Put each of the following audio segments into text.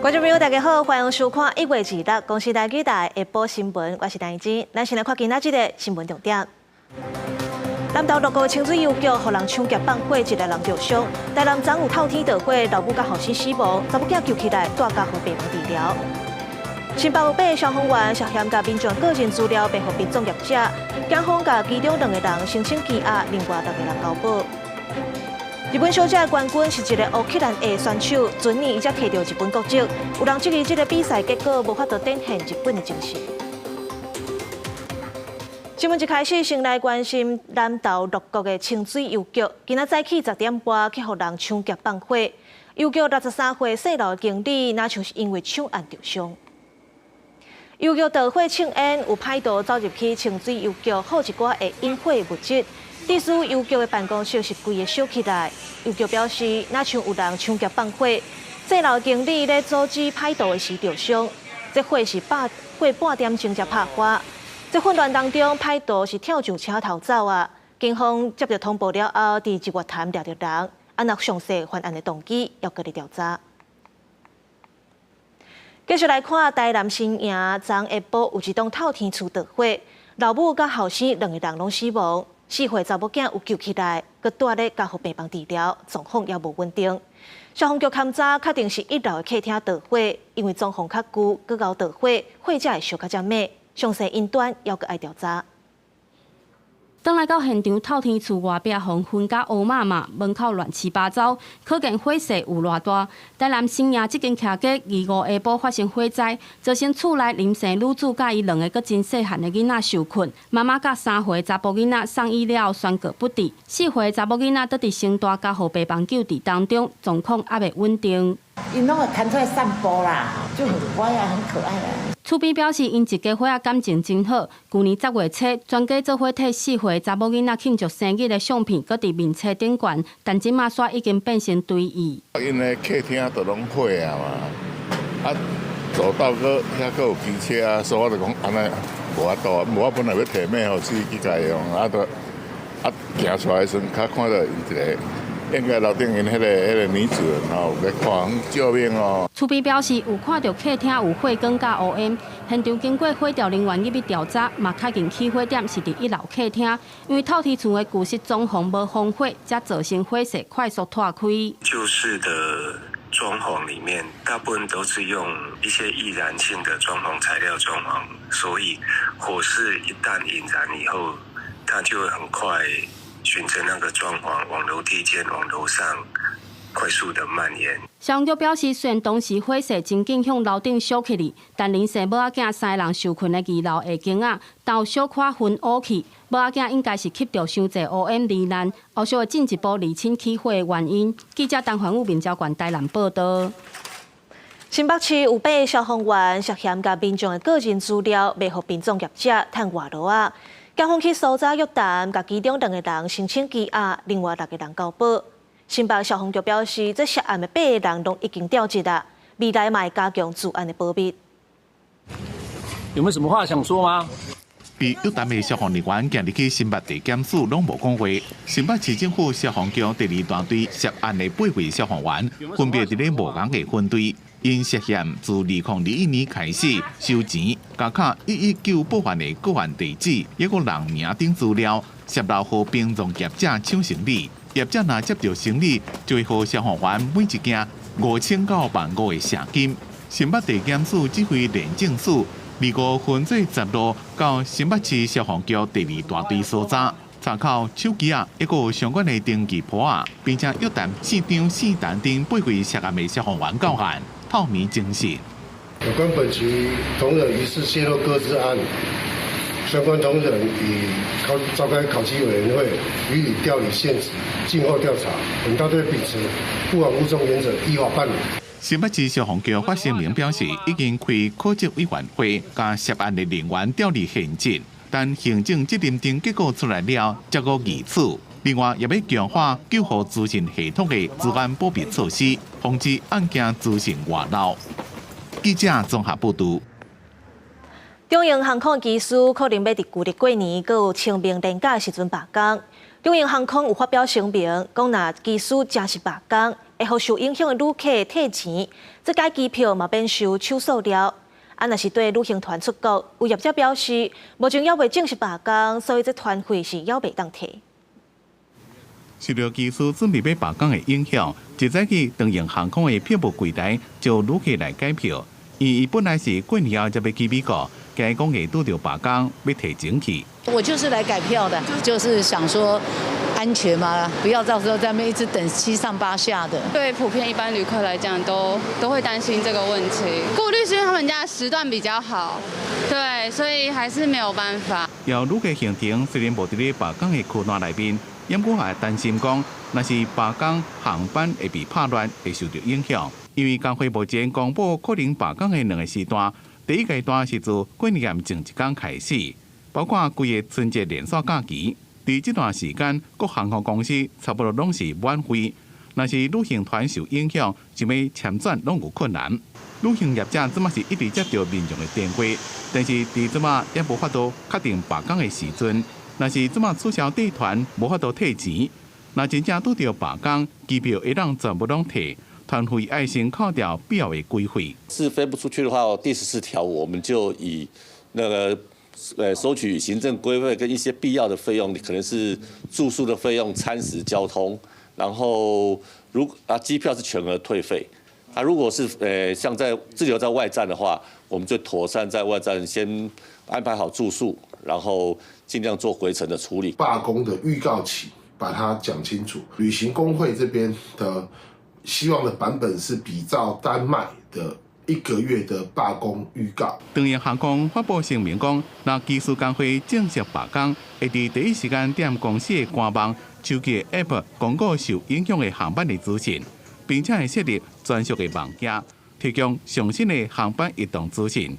观众朋友，大家好，欢迎收看1月2日公视台语台下晡新闻，我是陈怡珍。咱先来看今仔日的新闻重点。南投6个清水邮局互人抢劫放火，一个人受伤。台南昨有透天大火，老母甲后生死亡，查某囝救起来，带家互病房治疗。新北有8个消防员涉嫌甲民众个人资料背互民众业者，警方甲其中2个人申请羁押，另外6个人交保。日本小姐的冠军是一个乌克兰的选手，前年伊才摕到日本国籍，有人质疑这个比赛结果无法度展现日本的精神。新闻一开始，先来关心南投6国的清水邮局，今仔早起10点半去互人抢劫放火，邮局63岁姓刘的经理，哪像是因为抢案受伤。邮局大火庆宴有歹徒走入去清水邮局，好一寡的引火物质。地司邮局的办公室是规个烧起来。邮局表示，哪像有人抢劫放火，姓刘经理咧阻止歹徒的时受伤。这火是半点钟才拍花。在混乱当中，歹徒是跳上车逃走啊！警方接到通报了后，伫一月潭抓着人，按照详细犯案的动机，要搁咧调查。继续来看台南新营，昨下晡有一栋透天厝着火，老母甲后生2个人拢死亡。4岁查某囝有救起来，佮住咧家护病房治疗，状况也无稳定。消防局勘查确定是1楼的客厅着火，因为状况较旧，佮熬着火，火才会烧较猛。详细因端要佮爱调查。当来到现场，透天厝外壁红昏甲乌麻麻，门口乱七八糟，可见火势有偌大。台南新营这间徛街2、5下晡发生火灾，造成厝内林姓女子甲伊2个真细汉的囡仔受困，妈妈甲3岁查甫囡仔送医了后宣告不治，4岁查某囡仔倒伫成大家护病房救治当中，状况还未稳定。因拢会弹出来散步啦，就很乖啊，很可爱啊。厝边表示，因一家伙仔感情真好。去年10月初，全家做伙摕4岁查某囡仔庆祝生日的相片，搁伫面册顶悬，但即马煞已经变成堆议。因的客厅都拢火啊嘛，走道搁遐搁有机车啊，所以我就讲安尼无法度，我本来要摕咩互司机家用，行出来的时阵，较看到因一个。应该楼顶因迄个女主人吼，在看救命哦。厝边表示有看到客厅有火光甲乌烟，现场经过火调人员入去调查，嘛确认起火点是伫1楼客厅，因为透天厝的旧式装潢无防火，才造成火势快速拓开。旧式的装潢里面，大部分都是用一些易燃性的装潢材料装潢，所以火势一旦引燃以后，它就会很快。循着那个装潢往楼梯间、往楼上快速的蔓延。消防局表示，虽然当时火势真紧向楼顶烧起哩，但林姓某仔囝3个人受困的2楼下间啊，但有小可熏乌气，某仔囝应该是吸到伤济乌烟离难，后续会进一步厘清起火的原因。记者陈环武、面交管台南报道。新北市有8个消防员涉嫌甲民众的个人资料卖互民众业者赚外劳啊。警方去搜查约谈，甲其中2个人申请羁押，另外6个人交保。新北消防局表示，这涉案的8个人都已经调职啦，未来嘛会加强治安的保密。有没有什么话想说吗？被约谈的消防人员今日去新北地检署拢无讲话。新北市政府消防局第2大队涉案的8位消防员，分别伫咧无同的分队。因涉嫌自2021年开始收钱、加卡119报案的个案地址，一个人名顶资料，涉漏互兵众业者抢行李。业者若接到行李，就会互消防员每一件5000到15000的现金。新北地检署指挥廉政署25分做10路到新北市消防局第2大队搜查。查考手机啊，一个相关的登记簿啊，并且约谈4张4单顶8位涉案的消防员到案。透明精神。有关本局同仁疑似泄露个资案，相关同仁已召开考绩委员会，予以调离现职，静候调查。本大队秉持不枉勿纵原则，依法办理。新北市消防局发声明表示，已经开考绩委员会，将涉案的人员调离现职，但行政责任定结果出来了，才可移处。另外，也要强化救护资讯系统的治安保密措施，防止案件资讯外漏。记者综合报道。中营航空机师可能要伫旧历过年，佮有清明连假时阵罢工。中营航空有发表声明，讲若机师真是罢工，会互受影响的旅客退钱，这改机票嘛免收手数料。若是对旅行团出国，有业者表示，目前还未正式罢工，所以这团费是还未当退。受到机师准备要罢工的影响，一早起长荣航空的票务柜台就旅客来改票，伊本来是过年后才要去美国，今日讲会拄到罢工，要提前去。我就是来改票的，就是想说安全嘛，不要到时候在那边一直等7上8下的。对普遍一般旅客来讲，都会担心这个问题。顾虑是因为他们家时段比较好，对，所以还是没有办法。由旅客行程虽然无伫咧罢工的区段内面，因我也担心讲，若是罢工航班会被拍乱，会受到影响。因为工会目前公布可能罢工的2个时段，第一阶段是自过年前一天开始，包括规个春节连续假期。伫这段时间，各航空公司差不多拢是免费。若是旅行团受影响，想要签转拢有困难。旅行业者即马是一直接到民众的电话，但是伫即马也无法度确定罢工的时阵。若是即马取消地团，无法度退钱。若真正拄到罢工，机票会当全部拢退，团费要先扣掉必要的规费。是飞不出去的话，第14条我们就以那个收取行政规费跟一些必要的费用，可能是住宿的费用、餐食、交通，然后机票是全额退费。如果是像滞留在外站的话，我们就妥善在外站先安排好住宿，然后尽量做回程的处理。罢工的预告期把它讲清楚。旅行工会这边的希望的版本是比照丹麦的1个月的罢工预告。长荣航空发布声明讲，若技术工会正式罢工，会伫第一时间点公司的官网、手机 App 公告受影响的航班的资讯，并且会设立专属的网页，提供最新的航班移动资讯。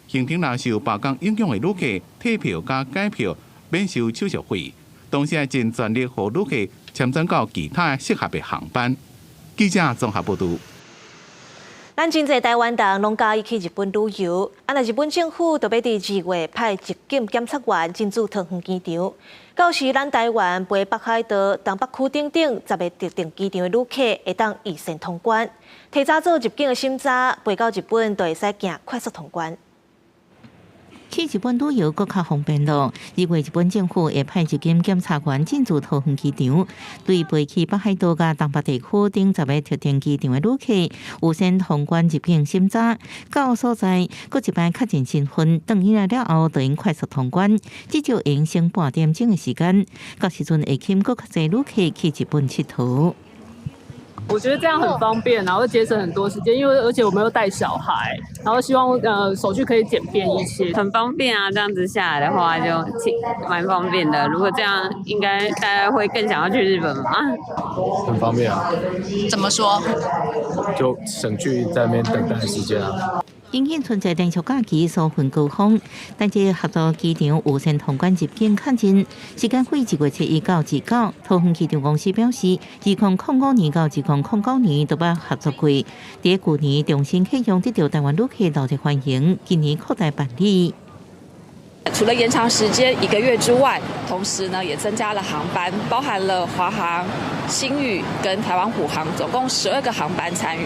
行程若受罢工影响的旅客，退票加改票免收手续费，同时尽全力让旅客签转到其他适合的航班。记者综合报道。咱真侪台湾人拢喜欢去日本旅游，若日本政府就要伫2月派入境检察员进驻桃园机场。到时咱台湾飞北海道、东北区等10个特定机场的旅客会当预先通关，提早做入境的审查，飞到日本就会使行快速通关。去日本旅游更较方便咯。2月日本政府会派入境检察员进驻桃园机场，对飞去北海道甲东北地区等10个特定机场的旅客，有先通关入境审查，到所在搁一摆确认身份，等伊来了后，就用快速通关，至少会用省半点钟的时间。到时阵会吸引更较侪旅客去日本佚佗。我觉得这样很方便，然后节省很多时间，因为而且我们又带小孩，然后希望手续可以简便一些，很方便啊。这样子下来的话就蛮方便的。如果这样，应该大家会更想要去日本吧？很方便啊。怎么说？就省去在那边等待的时间啊。因应春节连续假期疏分高峰，但这合作机场有先通关入境确认，时间会1月7日到29。桃园机场公司表示，2005年到2009年都捌合作过，伫去年重新启用，得到台湾旅客热烈欢迎，今年扩大办理。除了延长时间1个月之外，同时呢也增加了航班，包含了华航、星宇跟台湾虎航，总共12个航班参与。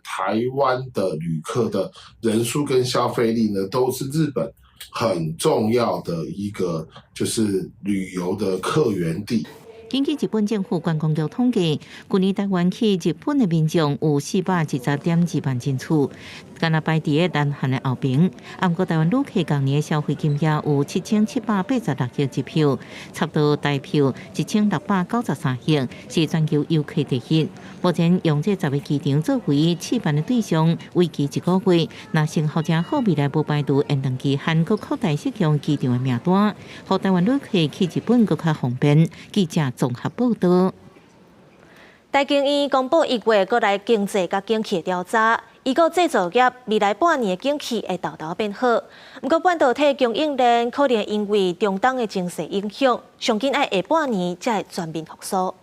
台湾的旅客的人数跟消费力呢，都是日本很重要的一个就是旅游的客源地。根据日本政府观光局统计，去年台湾去日本的民众有410.2万人次，敢若排伫南韩的后边。不过台湾旅客今年消费金额有7786亿支票，差不多台票1693亿，是全球游客第一。目前用这10个机场作为试办的对象，为期1个月。若成效正好，未来无排除延长期限，佮扩大适用机场的名单，让台湾旅客去日本更较方便。记者综合报道。台经院公布1月国内经济甲景气的调查，预估制造业未来半年的景气会豆豆变好。不过半导体供应链可能因为中东的情势影响，上紧要下半年才会全面复苏。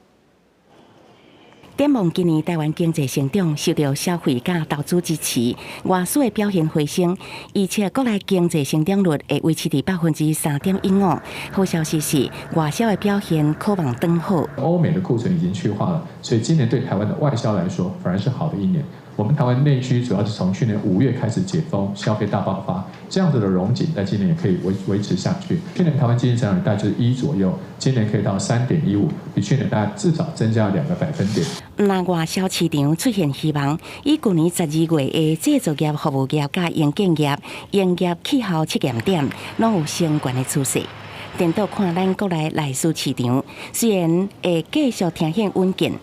展望今年台湾经济成长受到消费甲投资支持，外需的表现回升，而且国内经济成长率会维持伫3.15%。好消息是，外销的表现可望转好。欧美的库存已经去化了，所以今年对台湾的外销来说，反而是好的一年。我们台湾内需主要是从去年5月开始解封，消费大爆发，这样子的荣景在今年也可以维持下去。去年台湾经济增长率大概就是1左右，今年可以到3.15，比去年大概至少增加2个百分点。那外销市场出现希望，以去年12月的制造业、服务业甲营建业营业气候测验点，拢有相关的趋势。颠倒看咱国内内需市场，虽然会继续呈现稳健。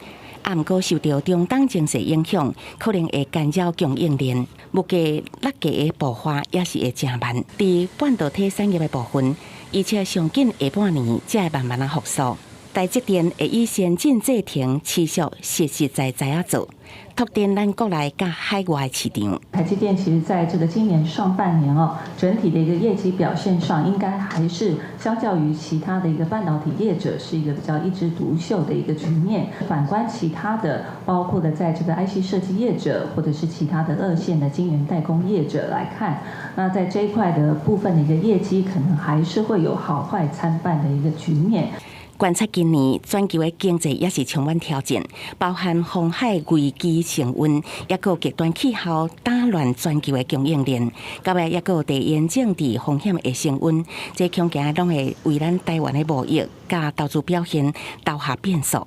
毋过受到中东情势影响，可能会干扰供应链，物价落价的步伐也是会真慢。伫半导体产业的部分，而且上紧下半年才会慢慢复苏。台积电会以先进制程持续实实在在啊做，拓展咱国内甲海外市场。台积电其实在这个今年上半年整体的一个业绩表现上，应该还是相较于其他的一个半导体业者是一个比较一枝独秀的一个局面。反观其他的，包括的在这个 IC 设计业者或者是其他的2线的晶圆代工业者来看，那在这一块的部分的一个业绩，可能还是会有好坏参半的一个局面。观察今年全球的经济也是充满挑战，包含红海危机升温，也有极端气候打乱全球的供应链，到尾也有地缘政治风险的升温，这恐惊拢会为咱台湾的贸易甲投资表现投下变数。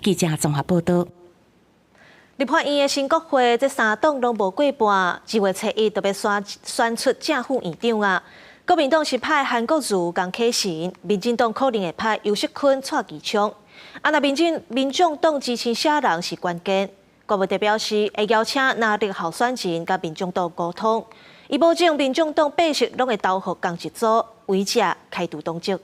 记者综合报道。立法院的新国会，这3党拢无过半，2月初1就要选出正副院长啊。国民党是派韩国瑜共启臣，民进党可能会派游锡堃蔡其昌。若民众党支持啥人是关键。国务院表示会邀请哪啲候选人甲民众党沟通，以保证民众党百姓拢会投予同一组，为者开除党籍。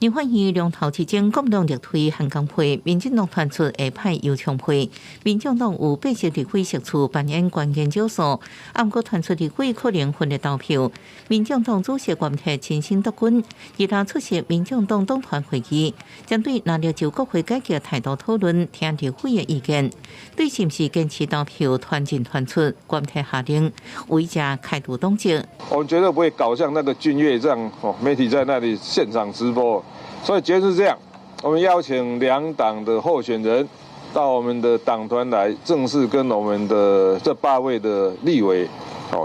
立法院两头之间，国民党力推韩江配，民进党传出会派游昌配。民进党有80立委席处扮演关键角色，不过传出立委可能分裂投票。民进党主席关切亲信夺军，日前出席民进党党团会议，针对哪力就国会改革态度讨论，听立委的意见。对是不是坚持投票团进团出，关切下令为者开除党籍。我们绝对不会搞像那个俊岳这样，媒体在那里现场直播。所以决是这样，我们邀请2党的候选人到我们的党团来，正式跟我们的这8位的立委，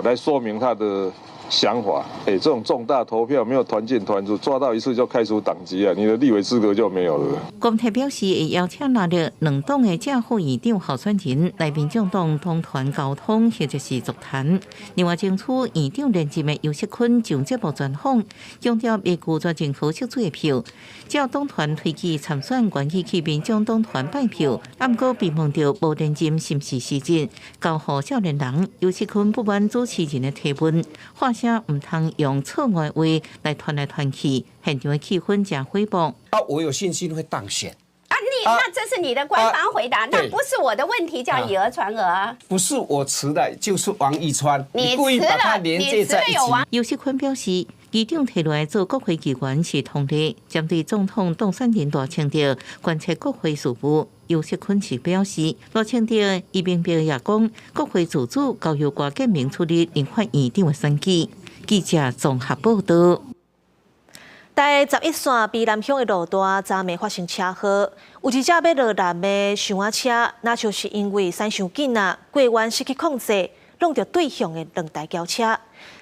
来说明他的想法。这种重大投票没有团进团出，抓到一次就开除党籍啊，你的立委资格就没有了。公体表示会邀请哪力2党的正副院长候选人来民进党党团沟通或者是座谈。另外，争取院长连任的游锡堃上节目专访，强调未拒绝政府撤出的票，照党团推举参选愿意去民进党团拜票，不过被问到无连任是不是事实，交予少年人游锡堃不满主持人的提问，话声唔通用错误的话来传来传去，现场的气氛真灰薄。我有信心会当选。那这是你的官方回答，那不是我的问题，叫以讹传讹啊！不是我辞的，就是王一川，你故意把它连接在一起。游锡堃表示，议长提来做国会议员是通例，针对总统当选人大清调关切国会事务。游锡堃是表示，大清调伊明表也讲，国会自主交由外界民处理立法院长的选举。记者综合报道。在11线卑南乡的路段，昨暝发生车祸，有一架要落南的箱仔车，那就是因为驶伤紧啊，过弯失去控制，弄到对向的2台轿车。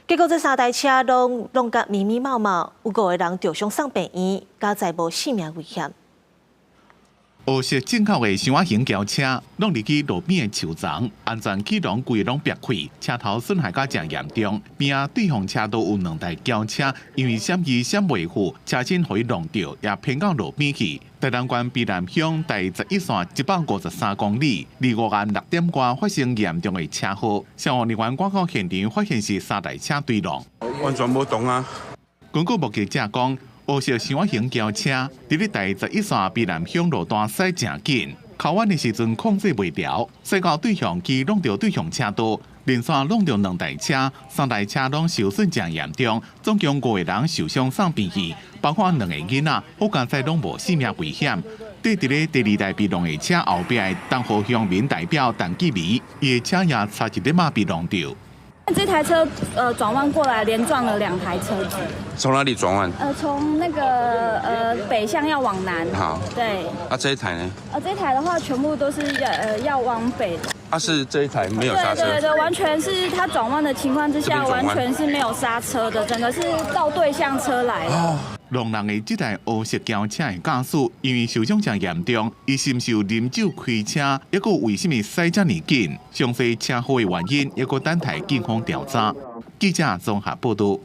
结果这3台车拢弄甲密密麻麻，有5个人受伤送病院，加在无性命危险。黑色进口的箱仔型轿车，拢入去路边的树丛，安全气囊规拢裂开，车头损害甲真严重。边啊对向车道有2台轿车，因为闪移闪袂好，车身互伊弄到，也偏到路边去。台南县卑南乡第11线153公里，离5安6点外发生严重的车祸，消防人员赶到现场，发现是3台车对撞，完全无动啊。根据目击者讲，黑色箱仔型轿车伫咧第11线卑南乡路段驶正紧，靠弯的时阵控制袂调，驶到对向机弄到对向车道，连续弄到2台车，3台车拢受损真严重，总共5个人受伤送病去，包括2个囡仔，好佳在拢无性命危险。对伫咧第2台被撞的车后壁的东河乡民代表陈继伟，伊的车也差一点被撞到。这台车转弯过来，连撞了2台车子。从哪里转弯？从那个北向要往南。好。对。啊，这一台呢？这一台的话，全部都是要往北的。是这一台没有刹车。对，完全是它转弯的情况之下，完全是没有刹车的，整个是倒对向车来的。弄人的这台黑色轿车的驾驶，因为受伤真严重，伊是毋是有啉酒开车，抑个为什么驶这么紧？详细车祸的原因，抑个等待警方调查。记者综合报道。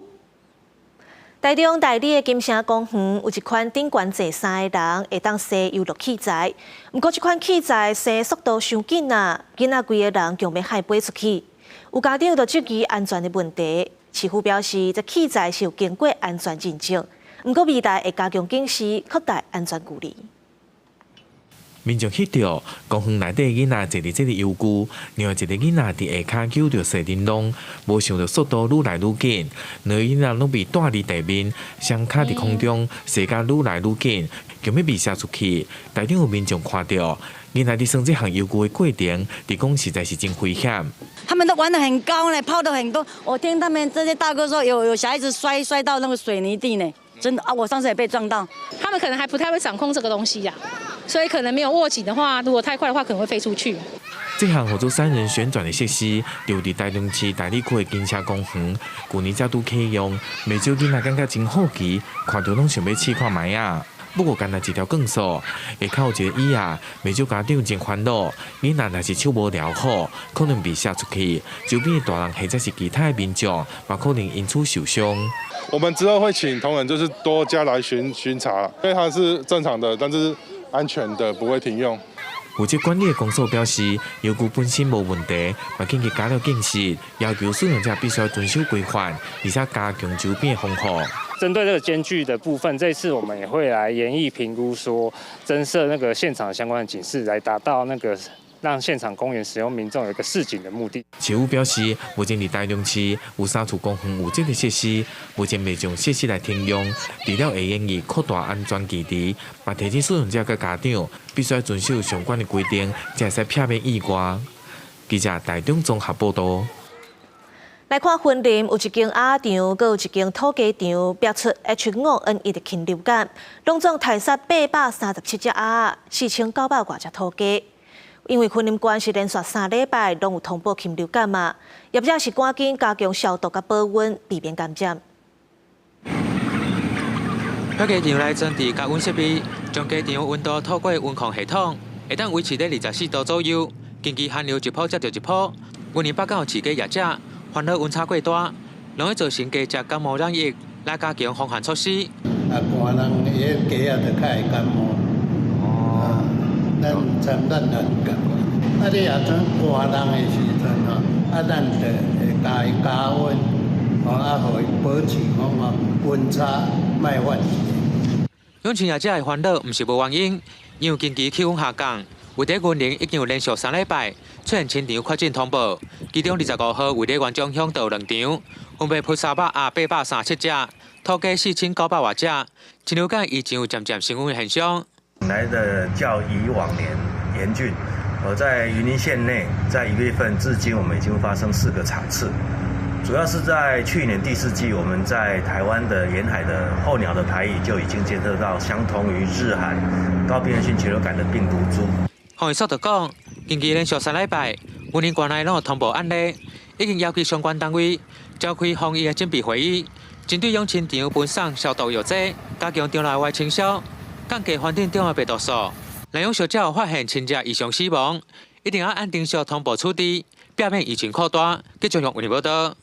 台中大里的金城公园有一款顶悬坐3个人会当骑游乐器材，不过这款器材骑速度伤紧啊，囡仔规个人强要害飞出去。有家长就质疑安全的问题，市府表示这器材是有经过安全认证。不过未来会加强警示，扩大安全距离。民众翕到公园内底囡仔坐伫这个游具，另外一个囡仔伫下骹揪着西叮咚，无想到速度愈来愈紧，两个囡仔拢被带伫地面，双脚伫空中，射甲愈来愈紧，强要被射出去。台中有民众看到囡仔伫上这项游具的过程，伫讲实在是真危险。他们都玩得很高呢，跑得很多。我听他们这些大哥说，有小孩子摔到那个水泥地呢。真的啊！我上次也被撞到。他们可能还不太会掌控这个东西呀，所以可能没有握紧的话，如果太快的话，可能会飞出去。这项合作3人旋转的设施，就伫台中市大里区的金城公园，去年才拄启用，不少囡仔感觉真好奇，看到拢想要试看卖啊。不过，干那一条杠索，下口有一个椅啊，不少家长真烦恼。囡仔若是手无疗好，可能被射出去，周边的大人或者是其他的民众，也可能因此受伤。我们之后会请同仁就是多加来巡查，因为它是正常的，但是安全的，不会停用。负责管理的公所表示，游具本身无问题，也紧急加了警示，要求使用者必须要遵守规范，而且加强周边的防护。针对这个间距的部分，这次我们也会来研议评估，说增设那个现场相关的警示，来达到那个让现场公园使用民众有一个示警的目的。市府表示，目前伫台中市有3处公园有这个设施，目前未将设施来停用，除了会愿意扩大安全距离，也提醒使用者佮家长必须要遵守相关的规定，才会使避免意外。记者台中综合报道。来看云林有一间鸭场，佮有一间土鸡场，标出 H5N1 的禽流感，拢总杀杀837只鸭，4900多只土鸡。因为云林县是连续3礼拜拢有通报禽流感嘛，业者是赶紧加强消毒佮保温，避免感染。土鸡场内装置加温设备，将鸡场温度透过温控系统，会当维持在24度左右。经济寒流一波接着一波，云林北港饲鸡业者烦恼温差过大，容易造成鸡只感冒染疫，来加强防范措施。寒人迄鸡啊，就较会感冒。咱难讲，你也像寒人的时阵咱就会加伊加温，互伊保持温差莫发生。养禽业者的烦恼毋是无原因，因为近期气温下降，为伫云林已经有连续3礼拜出现禽场确诊通报，其中25号为伫元中乡道2场，分别扑杀肉鸭837只，土鸡4900多只，禽流感已经有渐渐升温的现象。来的较以往年严峻，而在云林县内，在1月份至今，我们已经发生4个场次，主要是在去年第4季，我们在台湾的沿海的候鸟的排遗就已经监测到相同于日韩高病原性禽流感的病毒株。防疫署就讲，近期连续3礼拜，云林县内拢有通报案例，已经要求相关单位召开防疫的准备会议，针对养禽场分送消毒药剂，加强场内外清消。降低环境中的病毒数，滥用小者有发现亲戚异常死亡，一定要按定时通报处理，避免疫情扩大。继续用为你报道。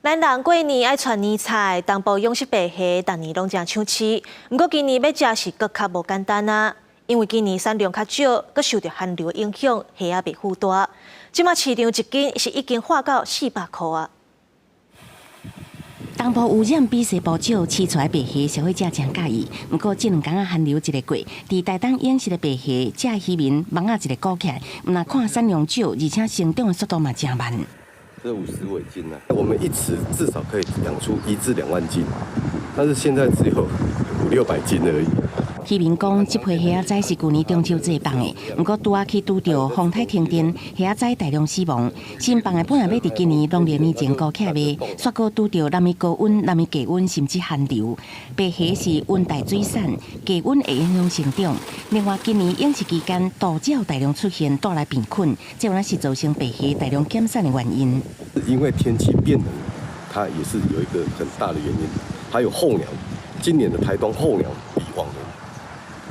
咱人过年爱传年菜，东部养殖白虾，逐年拢正抢吃。不过今年要食是搁较无简单啊，因为今年产量较少，搁受到寒流影响，虾也袂负大。即马市场1斤是已经化到400块啊。东部污染比赛部长饲出来白虾，消费者真介意。不过这2天啊寒流一个过，伫台东养殖的白虾，这渔民网啊一个高起来，唔但看产量少，而且成长的速度嘛真慢。这50尾斤呢，我们一池至少可以养出1至2万斤，但是现在只有500-600斤而已。渔民讲，这批虾仔是去年中秋节放的，不过拄啊去拄到风台停电，虾仔大量死亡。新放的本来要伫今年农历年前高起来卖，却搁拄到南面高温、南面低温，甚至寒流。白虾是温带水产，低温会影响成长。另外，今年养殖期间杜鸟大量出现，带来病菌，这原来是造成白虾大量减产的原因。因为天气变冷，它也是有一个很大的原因。还有候鸟，今年的台东候鸟比往年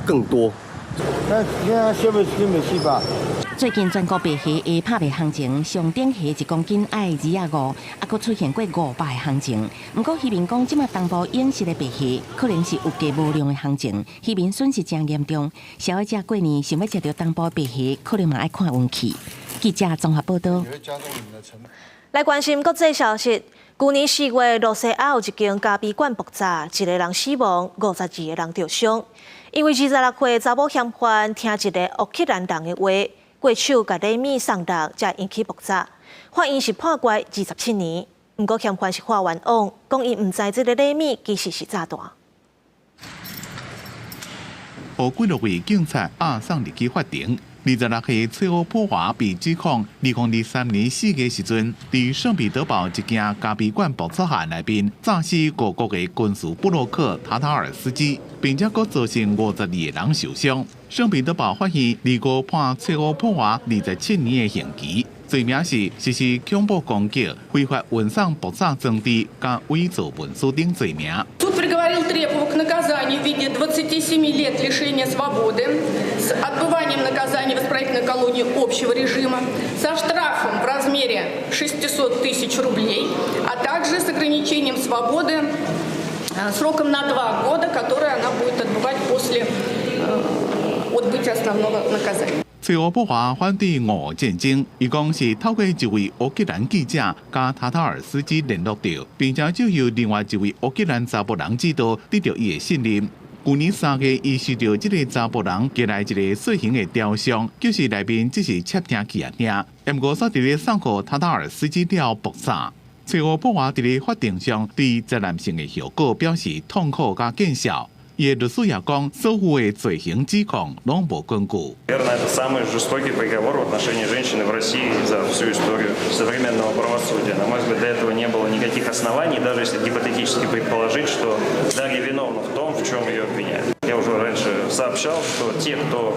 更多。那现在消费新没去吧？最近全国白虾的拍卖行情，上顶虾1公斤爱2.5，还出现过500的行情。不过渔民讲，即马东部养殖的白虾可能是有价无量的行情，渔民损失真严重。消费者过年想要吃到东部白虾，可能嘛爱看运气。记者综合报道。来关心国际消息，去年4月，洛西亚有一间咖啡馆爆炸，1个人死亡，52个人受伤。因为26岁查某嫌犯听一个乌克兰人的话，过手甲礼物送人，才引起爆炸。法院是判决27年，不过嫌犯是法冤枉，讲伊唔知这个礼物其实是炸弹。何几多位警察送入去法庭。26岁崔欧普华被指控2023年4月时阵，伫圣彼得堡一间咖啡馆爆炸案内面炸死各国的军事布洛克塔塔尔斯基，并且佫造成52个人受伤。圣彼得堡法院25判崔欧普华27年的刑期，罪名是实施恐怖攻击、非法运送爆炸装置、甲伪造文书等罪名。Приговорил Трепова к наказанию в виде 27 лет лишения свободы с отбыванием наказания в исправительной колонии общего режима, со штрафом в размере 600 тысяч рублей, а также с ограничением свободы сроком на 2 года, которое она будет отбывать после отбытия основного наказания. 崔欧普华反对俄乌战争，伊讲是透过一位乌克兰记者甲塔塔尔斯基联络到，并且就由另外一位乌克兰查甫人指导，得到伊的信任。去年3月，伊收到这个查甫人寄来一个小型的雕像，就是内面只是窃听器啊尔。不过煞伫咧送给塔塔尔斯基了爆炸。崔欧普华伫咧法庭上对灾难性的后果表示痛苦甲见笑。 伊律师也讲，所有的罪行指控拢无根据。Наверное, это самый жестокий приговор в отношении женщины в России за всю историю современного правосудия. На мой взгляд, для этого не было никаких оснований, даже если гипотетически предположить, что Дарья виновна в том, в чем ее обвиняют. Я уже раньше сообщал, что те, кто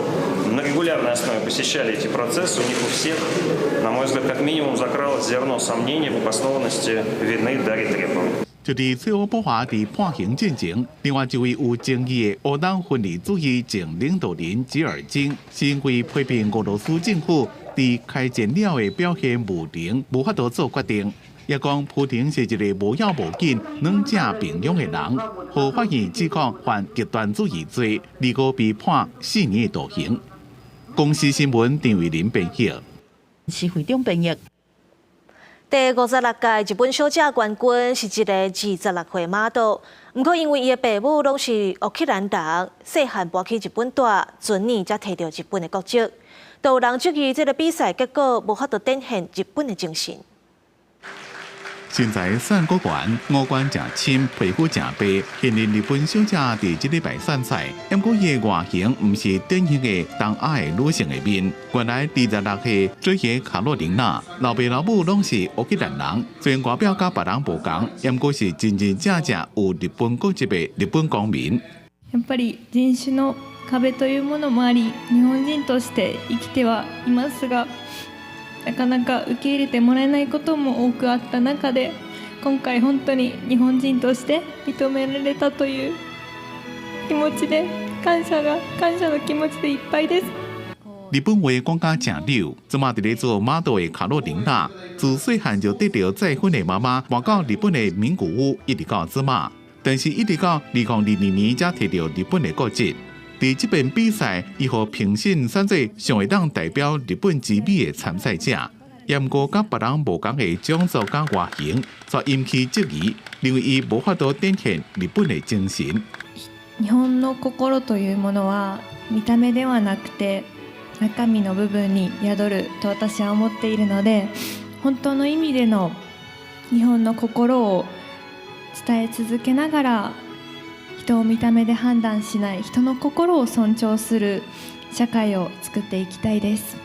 на регулярной основе посещали эти процессы, у них у всех, на мой взгляд, как минимум закралось зерно сомнений в обоснованности вины Дарьи Треповой. 就伫崔欧普华伫判刑进前，另外一位有争议的乌党分离主义前领导人吉尔金，是因为批评俄罗斯政府伫开战了的表现无能，无法度做决定。也讲普廷是一个无要无紧、两者平庸的人，和法院指控犯极端主义罪，25被判4年的徒刑。公司新闻张伟林编译，是会长编译。 第56届日本小姐冠军是一个26岁 model， 不过因为伊的父母拢是乌克兰人，细汉搬去日本住，前年才摕到日本的国籍。都有人质疑这个比赛结果无法度展现日本的精神。 身材3个圆，五官正深，皮肤正白，现任日本小姐伫这礼拜散赛。不过伊的外形唔是典型的东亚的女性的面。原来26岁追嘅卡洛琳娜，老爸老母拢是乌克兰人，虽然外表甲别人无同，不过是真真正正有日本国籍的日本公民。やっぱり人種の壁というものもあり、日本人として生きてはいますが。 なかなか受け入れてもらえないことも多くあった中で今回本当に日本人として認められたという気持ちで感謝の気持ちでいっぱいです。日本话讲甲正溜，即马伫咧做 model 的卡洛琳娜，自细汉就得到再婚的妈妈搬到日本的名古屋，一直到即马，但是一直到2022年才摕到日本的国籍。 伫这边比赛，伊互评审选做上会当代表日本之美的参赛者，也毋过甲别人无同的种族甲外形，却引起质疑。认为伊无法度展现日本的精神。日本の心というものは見た目ではなくて中身の部分に宿ると私は思っているので、本当の意味での日本の心を伝え続けながら、人を見た目で判断しない人の心を尊重する社会を作っていきたいです。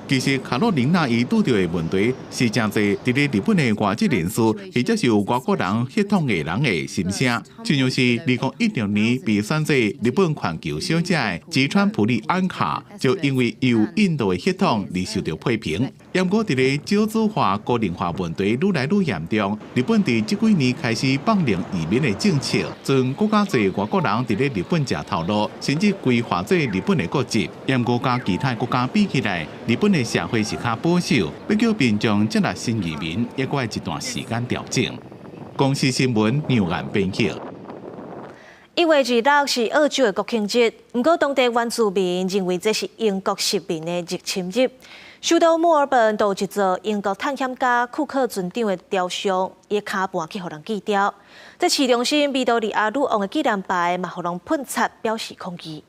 其实，卡洛琳娜伊拄到的问题是真侪伫咧日本的外籍人士，或者是有外国人血统的人的心声。就像是2016年被选做日本环球小姐的吉川普利安卡，就因为伊有印度的血统而受到批评。不过，伫咧少子化、高龄化问题愈来愈严重，日本伫这几年开始放任移民的政策，将更加侪外国人伫咧日本食头路，甚至规划做日本的国籍。不过，甲其他国家比起来，日本的社会是较保守，要叫民众接纳新移民，也要一段时间调整。公司新闻牛眼编辑。1月2日是澳洲的国庆日，不过当地原住民认为这是英国殖民的入侵日。首都墨尔本有一座英国探险家库克船长的雕像，伊骹盘去互人锯掉。这市中心维多利亚女王的纪念牌嘛，互人喷漆表示抗议。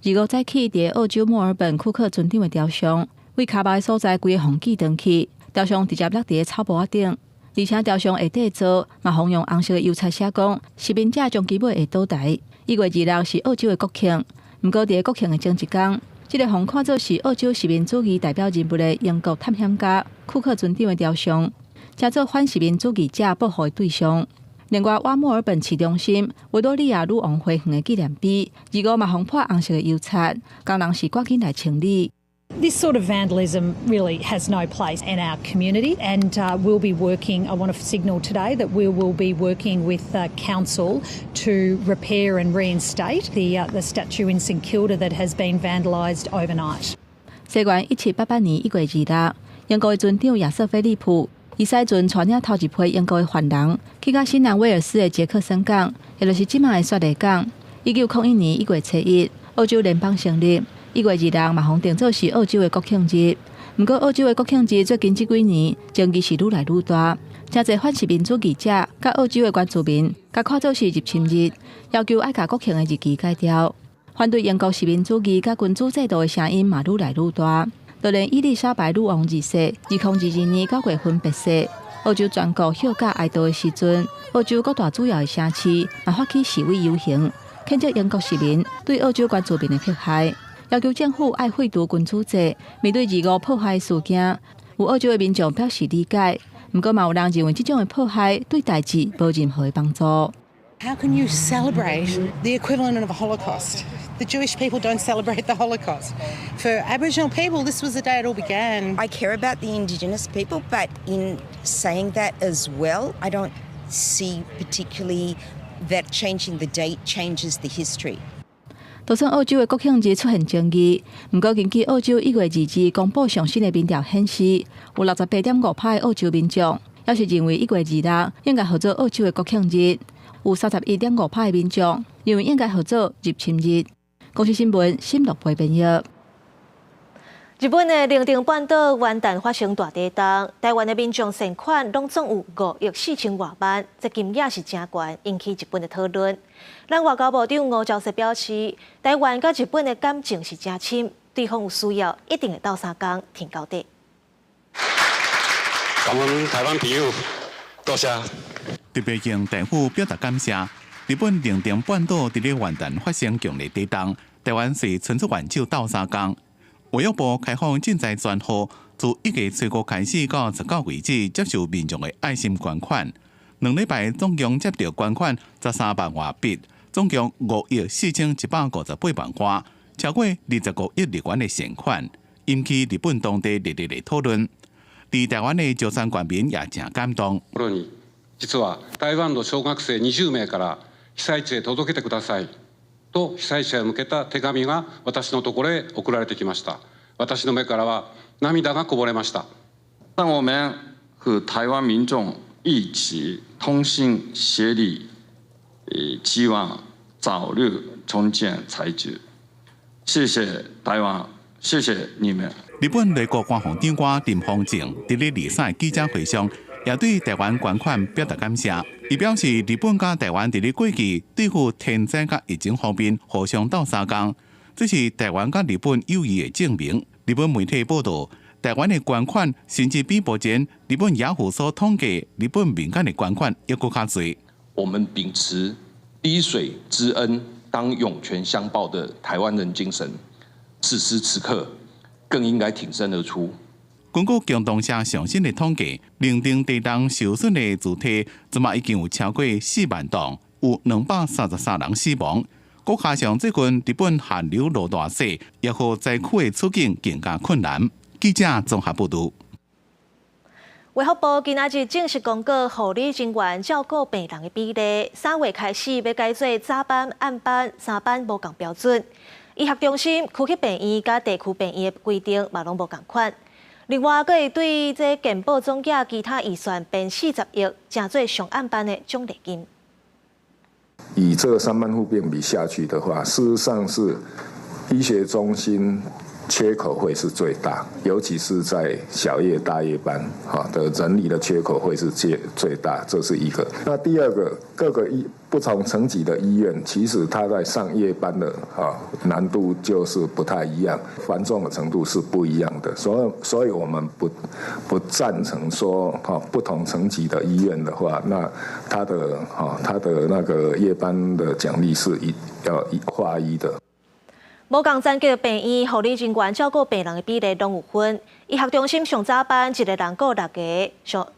25早起，伫澳洲墨尔本库克船长的雕像，为骹牌所在规个红锯断去，雕像直接落伫草布仔顶，而且雕像下底座嘛，红用红色的油彩写讲，殖民者将其尾会倒台。1月2日是澳洲的国庆，不过伫国庆的前一天，这个互看做是澳洲殖民主义代表人物的英国探险家库克船长的雕像，加做反殖民主义者保护的对象。另外，我墨尔本市中心维多利亚女王花园的纪念碑，25嘛红破红色的油漆，工人是赶紧来清理。This sort of vandalism really has no place in our community, and we'll be working. I want to signal today that we will be working with council to repair and reinstate the statue in St Kilda that has been vandalised overnight. 西元1788年1月2日，英国的船长亚瑟菲利普，伊驶船带领头一批英国的犯人，去到新南威尔斯的杰克森港，也就是即卖的雪梨港。1901年1月7日，澳洲联邦成立。1月2日嘛，互定做是澳洲的国庆日。不过，澳洲的国庆日最近这几年争议是愈来愈大，真侪反殖民主义者甲澳洲的原住民，甲看做是入侵日，要求爱甲国庆的日期改掉。反对英国殖民主义甲君主制度的声音嘛愈来愈大。就连伊丽莎白女王二世2022年9月份病逝，澳洲全国休假哀悼的时阵，澳洲各大主要的城市嘛发起示威游行，谴责英国市民对澳洲原住民的迫害。要求政府爱废除君主制，面对25迫害事件，有澳洲的民众表示理解，不过嘛有人认为这种的迫害对代志无任何的帮助。How can you celebrate the equivalent of a Holocaust? The Jewish people don't celebrate the Holocaust. For Aboriginal people, this was the day it all began. I care about the Indigenous people, but in saying that as well, I don't see particularly that changing the date changes the history. 就算澳洲的国庆日出现争议，不过根据澳洲1月2日公布上新的民调显示，有68.5%的澳洲民众要是认为1月2日应该合作澳洲的国庆日，有31.5%的民众认为应该合作入侵日。公司新闻新乐培编译。日本的伶仃半岛元旦发生大地震，台湾的民众善款拢总有5亿4千多万，这金额是真悬，引起日本的讨论。咱外交部长吴钊燮表示，台湾甲日本的感情是真深，对方有需要一定会斗3天挺到底。感恩台湾朋友，多谢。特别向政府表达感谢。日本伶仃半岛伫咧元旦发生强烈地震，台湾是伸出援手斗3天。卫生部开放赈灾专户，自1月15开始到19为止，接受民众的爱心捐款。2礼拜总共接到捐款13万外币，总共5亿4158万元，超过25亿日元的善款，引起日本当地热烈的讨论。伫台湾的朝山县民也真感動。実は台湾の小学生20名から被災地へ届けてくださいと被災者へ向けた手紙が私のところへ送られてきました。私の目からは涙がこぼれました。让我们和台湾民众一起同心协力，希望早日重建财局。谢谢台湾，谢谢你们。日本内阁官房长官林芳正伫咧二赛记者会上也对台湾捐款表达感谢。伊表示，日本甲台湾伫咧过去对付天灾甲疫情方面互相斗相共，这是台湾甲日本友谊的证明。日本媒体报道，台湾的捐款甚至比目前日本雅虎所统计日本民间的捐款要更加多。我们秉持滴水之恩当涌泉相报的台湾人精神，此时此刻更应该挺身而出。根据共同社上新的统计，认定地动受损的主体，即马已经有超过4万栋，有233人死亡。搁加上最近日本寒流落大雪，也让灾区的处境更加困难。记者综合报道。卫福部今仔日正式公告，护理人员照顾病人的比例，3月开始要改做早班、暗班3班无共标准。医学中心、区级病院甲地区病院的规定嘛拢无共款。另外，佫会对这健保总额其他预算编40亿，正做上暗班的奖励金。以这个3班互变比下去的话，事实上是医学中心缺口会是最大，尤其是在小夜、大夜班的人力的缺口会是最大，这是一个。那第二个，各个不同层级的医院，其实它在上夜班的难度就是不太一样，繁重的程度是不一样的。所以我们不赞成说不同层级的医院的话，那它的那个夜班的奖励是要划一的。无共层级的病院，护理人员照顾病人的比例拢有分。医学中心上早班一个人顾6个，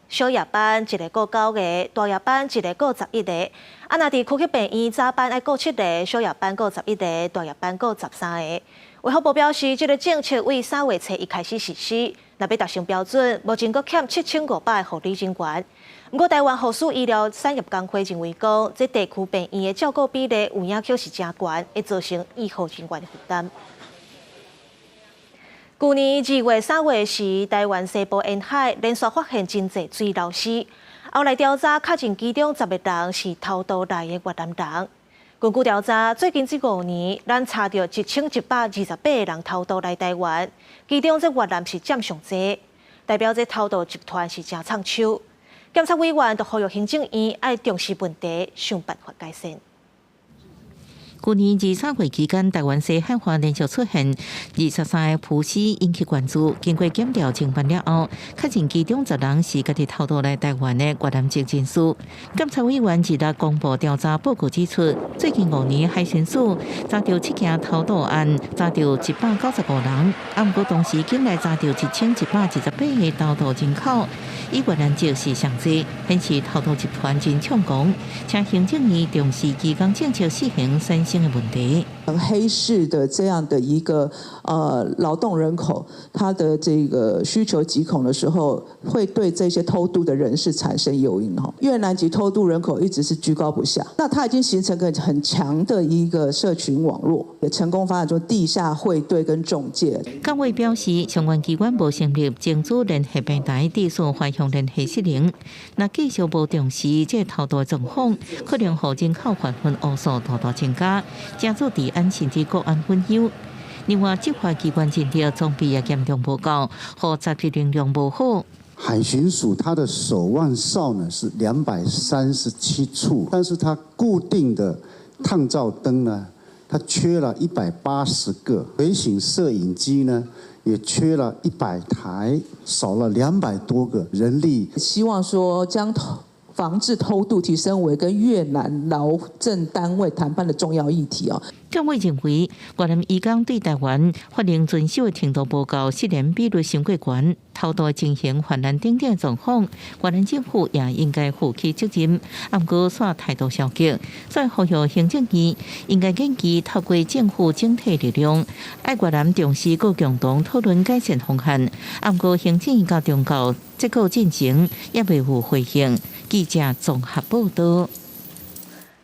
小夜班一个顾9个，大夜班一个顾11个。啊，若伫区级病院早班爱顾7个，小夜班顾11个，大夜班顾13个。卫福部表示，这个政策为3月初1开始实施，若要达成标准，目前阁欠7500个护理人员。不过，台湾护士医疗产业工会认为讲，这地区病院的照顾比例有影响是真悬，会造成医护人员的负担。去年2月、3月时，台湾西部沿海连续发现真侪水流失，后来调查确认其中10个人是偷渡来的越南人。根据调查，最近这5年，咱查到1128个人偷渡来台湾，其中这越南是占上多，代表这偷渡集团是真插手。检察委员就呼吁行政院要重视问题，想办法改善。去年2、3月期间，台湾西海岸连续出现23个浮尸，引起关注。经过检调侦办了后，确认其中10人是家己偷渡来台湾的越南籍人士。检察委员日公布调查报告指出，最近5年海巡署查到7件偷渡案，查到195人，不过同时境内查到1128个偷渡人口，以越南籍是上多，显示偷渡集团真猖狂，请行政院重视移工政策施行产生的问题。黑市的这样的一个劳动人口，他的这个需求极恐的时候，会对这些偷渡的人士产生诱因哈。越南籍偷渡人口一直是居高不下，那它已经形成个很强的一个社群网络，也成功发展出地下汇兑跟中介。岗位表示，相关机关无成立政府联合平台，地属反向联系失灵。那继续无重视这偷渡状况，可能让人口犯分乌数大大增加，加速治安甚至国安混淆。另外，执法机关认定装备也严重不够，和查缉能力不好。海巡署它的守望哨呢是237处，但是它固定的探照灯呢，它缺了180个，随行摄影机呢也缺了100台，少了200多个人力。希望说将防治偷渡提升为跟越南劳政单位谈判的重要议题哦。检委认为，越南移工对台湾法令遵守的程度不高，失联比率相过悬，偷渡情形泛滥等等状况，越南政府也应该负起责任，不过煞态度消极。所以呼吁行政院应该建议透过政府整体力量，爱越南重视各共同讨论改善方案。不过行政院甲中国这个进程也未有回应。记者综合报道。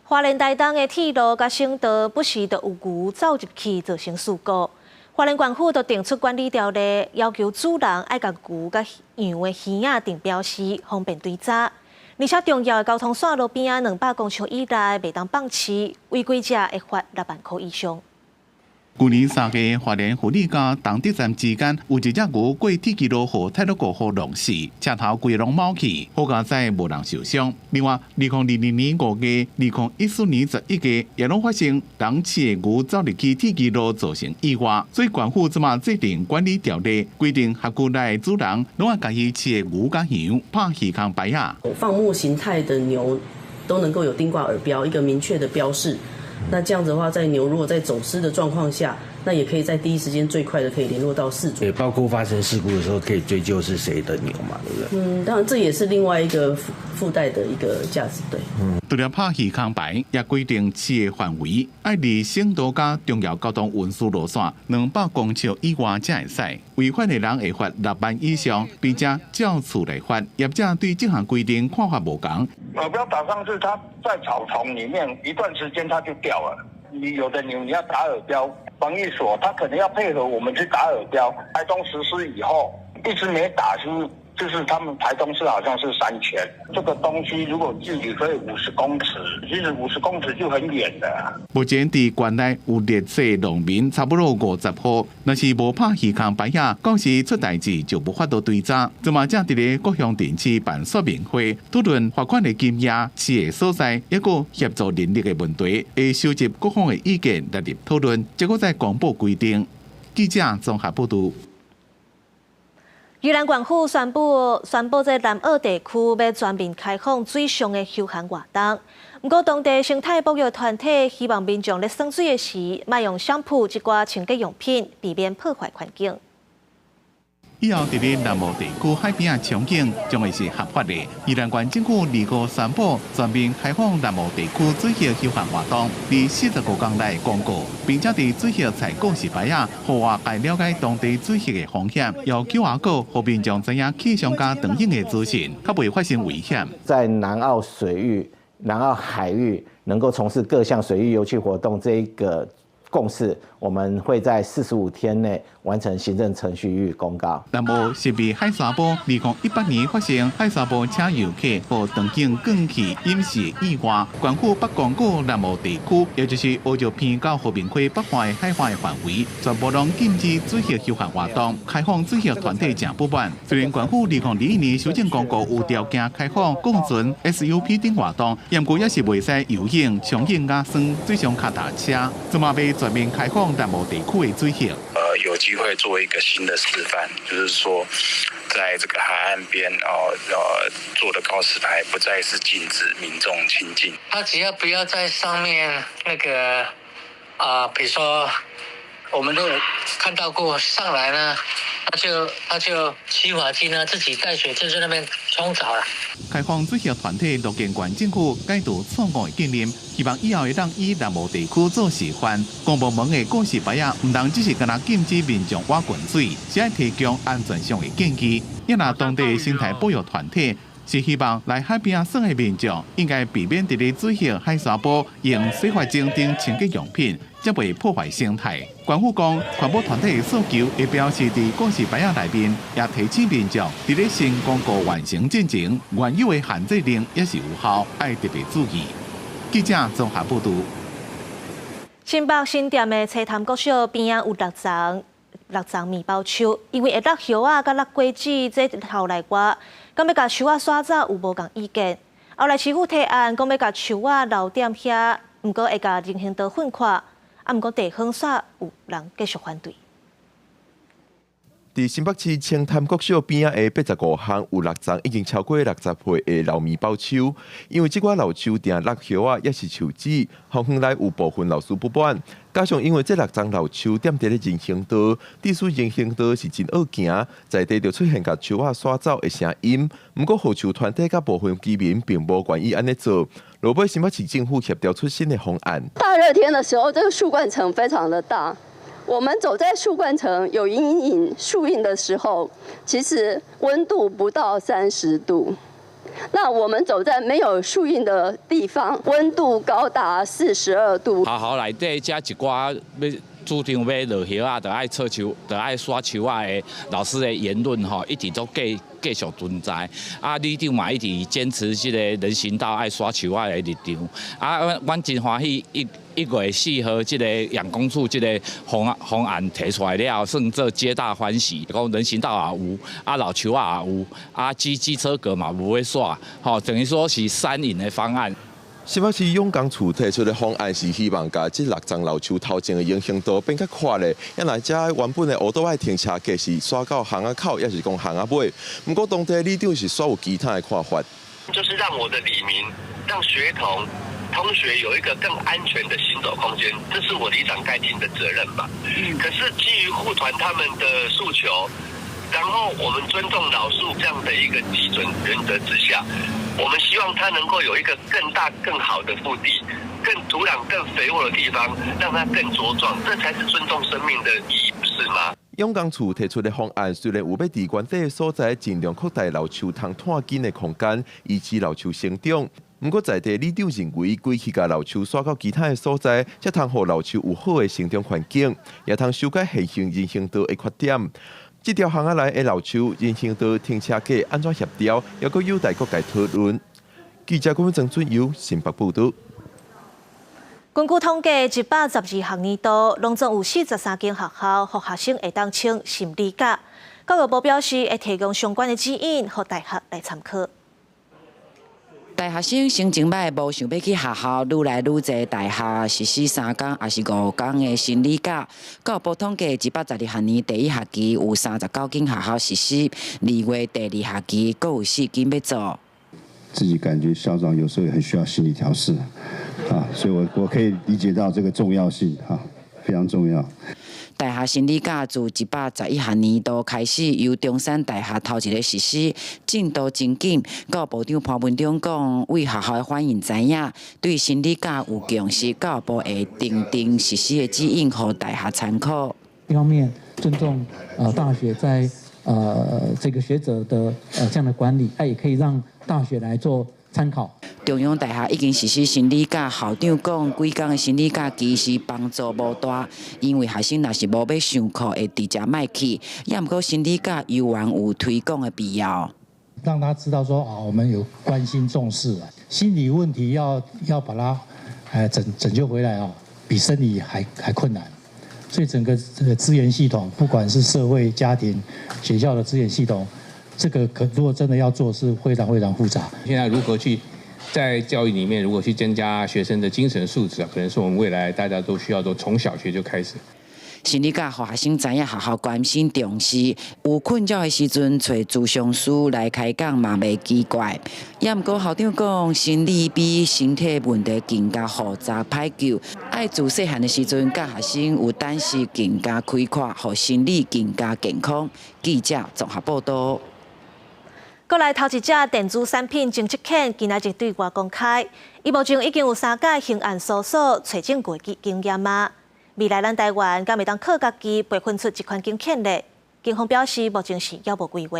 花莲台东的铁路甲省道不时就有牛走入去，造成事故。花莲县府就定出管理条例，要求主人爱甲牛甲羊的耳仔定标示，方便追查。而且重要的交通线路边200公尺以内袂当放饲，违规者会罚6万块以上。去年3月，花莲护理甲东德站之间有一只牛过铁轨路后太多过后弄死，车头规拢冒气，好佳在无人受伤。另外，2020年5月、2014年11月也拢发生人饲的牛走入去铁轨路造成意外，所以县府即马制定管理条例，规定辖区内的主人拢要家己饲的牛甲羊拍鱼缸牌啊。放牧形态的牛都能够有钉挂耳标，一个明确的标示。那这样子的话，在牛如果在走失的状况下，那也可以在第一时间最快的可以联络到饲主。也包括发生事故的时候，可以追究是谁的牛嘛，对不对？当然这也是另外一个附带的一个价值，对。除了拍鱼坑牌，也规定饲的范围要离省道甲重要交通运输路线200公尺以外才会使。违反的人会罚6万以上，并且照处来罚。业者对这项规定看法无同。耳标打上去，它在草丛里面一段时间它就掉了。你有的牛你要打耳标，防疫所它可能要配合我们去打耳标。台东实施以后，一直没打就是他们台东市好像是3000，这个东西如果距离可以50公尺，其实50公尺就很远了。目前伫县内有列册农民差不多50户，若是无拍鱼坑牌啊，到时出代志就无法度追查。即马正伫咧各乡镇市办说明会，讨论罚款的金额、饲的所在，抑个协助人力的问题，会收集各方的意见来入讨论，结果再公布规定。记者综合报道。宜兰县府宣布在南澳地区要全面开放水上的休闲活动。不过，当地生态保育团体希望民众在耍水的时，莫用香扑一寡清洁用品，避免破坏环境。以后，伫咧南澳地区海边的场景将会是合法的。宜兰县政府2号宣布全面开放南澳地区水下休闲活动，伫45天内公告，并且伫水下采购示牌啊，互外界了解当地水下的风险，要QR code，互民众知影气象加长影的资讯，较袂发生危险。在南澳水域、南澳海域能够从事各项水域游憩活动这一个共识，我们会在45天内完成行政程序予以公告。南澳是被海沙堡2018年发生海沙堡请游客和长景光气饮食意外，县府北公告南澳地区，也就是澳洲偏到和平区北岸的海岸的范围，全部拢禁止水下休闲活动，开放水下团体正不满。虽然县府2021年修正公告有条件开放共存 SUP 等活动，不过也是袂使游泳、冲泳、压酸、水上脚踏车，即马要全面开放南澳地区的水下。有机会做一个新的示范，就是说，在这个海岸边做的告示牌不再是禁止民众亲近。他只要不要在上面那个比如说我们都有看到过上来呢，他就洗发精呢自己带水进去那边冲澡了。开放水下团体陆建县政府改读错误的经验，希望以后会当以南澳地区做示范。公部门的告示牌啊，唔当只是干那禁止民众挖滚水，是要提供安全上的建议。也拿当地的生态保育团体是希望来海边耍的民众应该避免伫咧水下海沙堡用洗发精等清洁用品，才袂破坏生态。县府讲，环保团体的诉求会标示伫告示牌仔内面，也提醒民众伫咧新公告完成进前，原有的限制令也是有效，爱特别注意。记者综合报道。新北新店的车潭国小边仔有6丛面包树，因为会落叶啊、甲落果子，这后来我讲要甲树啊刷走，有无共意见。后来市府提案讲要甲树啊留点遐，毋过会甲人行道混跨，毋过地方煞有人继续反对。伫新北市青潭国小边仔的85项有6丛已经超过60岁的老面包树，因为这款老树定落叶啊，也是树枝，后园内有部分老树不满。加上因为这6丛老树踮伫咧人行道，地属人行道是真恶行，在地就出现甲树啊刷走的声音。不过护树团体甲部分居民并无愿意安尼做，落尾新北市政府协调出新的方案。大热天的时候，这个树冠层非常的大。我们走在树冠层有阴影树荫的时候，其实温度不到30度。那我们走在没有树荫的地方，温度高达42度。学校内底加一寡要主张要落叶啊，就爱插树，就爱刷树啊的老师的言论吼，一直都继续存在。啊，里长嘛一直坚持这个人行道爱刷树啊的立场。啊，阮真欢喜1月4号，这个阳光处这个方案提出来了，算做皆大欢喜。讲人行道也有，老树也有，机车格嘛不会耍，等于说是3赢的方案。新北市永江处提出的方案是希望把这6丛老树头前的影响度变较宽的，因来遮原本的乌道爱停车格是刷到巷仔口，也是讲巷仔尾。不过当地里长是煞有其他的看法，就是让我的里民、让学童、同学有一个更安全的行走空间，这是我里长该尽的责任吧。可是基于护团他们的诉求，然后我们尊重老树这样的一个基准原则之下。我们希望它能够有一个更大、更好的腹地，更土壤更肥沃的地方，让它更茁壮，这才是尊重生命的意义，不是吗？永江处提出的方案虽然有要在原地的所在尽量扩大老树通探紧的空间，以致老树生长。不过在地里长认为，规起把老树刷到其他的所在，才通让老树有好的生长环境，也通修改现行人行道的缺点。这条巷仔内的老树人行道停车格安怎协调，也阁有待各界讨论。记者郭文正、准由新北报道。根据统计，112学年度，拢总有43间学校，予学生会当请心理假。教育部表示，会提供相关的指引，予大学来参考。大学生心情歹，无想要去学校，愈来愈侪大学实施3天还是5天的心理假。教育部统计，112学年第1学期有39间学校实施，2月第2学期各有4间要做。自己感觉校长有时候也很需要心理调试，所以我可以理解到这个重要性，非常重要。大学心理假自111学年度开始，由中山大学头一个实施，进度真紧。教育部长潘文忠讲，为学校的反应知影，对心理假有重视，教育部会定实施的指引，予大学参考。一方面尊重大学在这个学者的这样的管理，它也可以让大学来做参考。中央大学已经实施心理假，校长讲，几天的心理假其实帮助无大，因为学生若是无要上课，会直接卖去。也毋过心理假依然有推广的必要，让他知道说我们有关心重视心理问题要把它拯救回来比生理还困难。所以整个这个资源系统，不管是社会、家庭、学校的资源系统，这个如果真的要做，是非常非常复杂。现在如何去在教育里面，如果去增加学生的精神素质可能是我们未来大家都需要从小学就开始。心理假予学生知影学校关心重视，有困扰的时阵找咨询师来开讲嘛袂奇怪。也毋过校长讲，心理比身体问题更加复杂歹救，爱自细汉的时阵教学生有胆识更加开阔，互心理更加健康。记者综合报道。国内头一只电子产品侦测犬今仔日对外公开，伊目前已经有3届刑案搜索取证过经验啊。未来咱台湾敢会当靠家己培训出这款警犬呢？警方表示，目前是还无规划。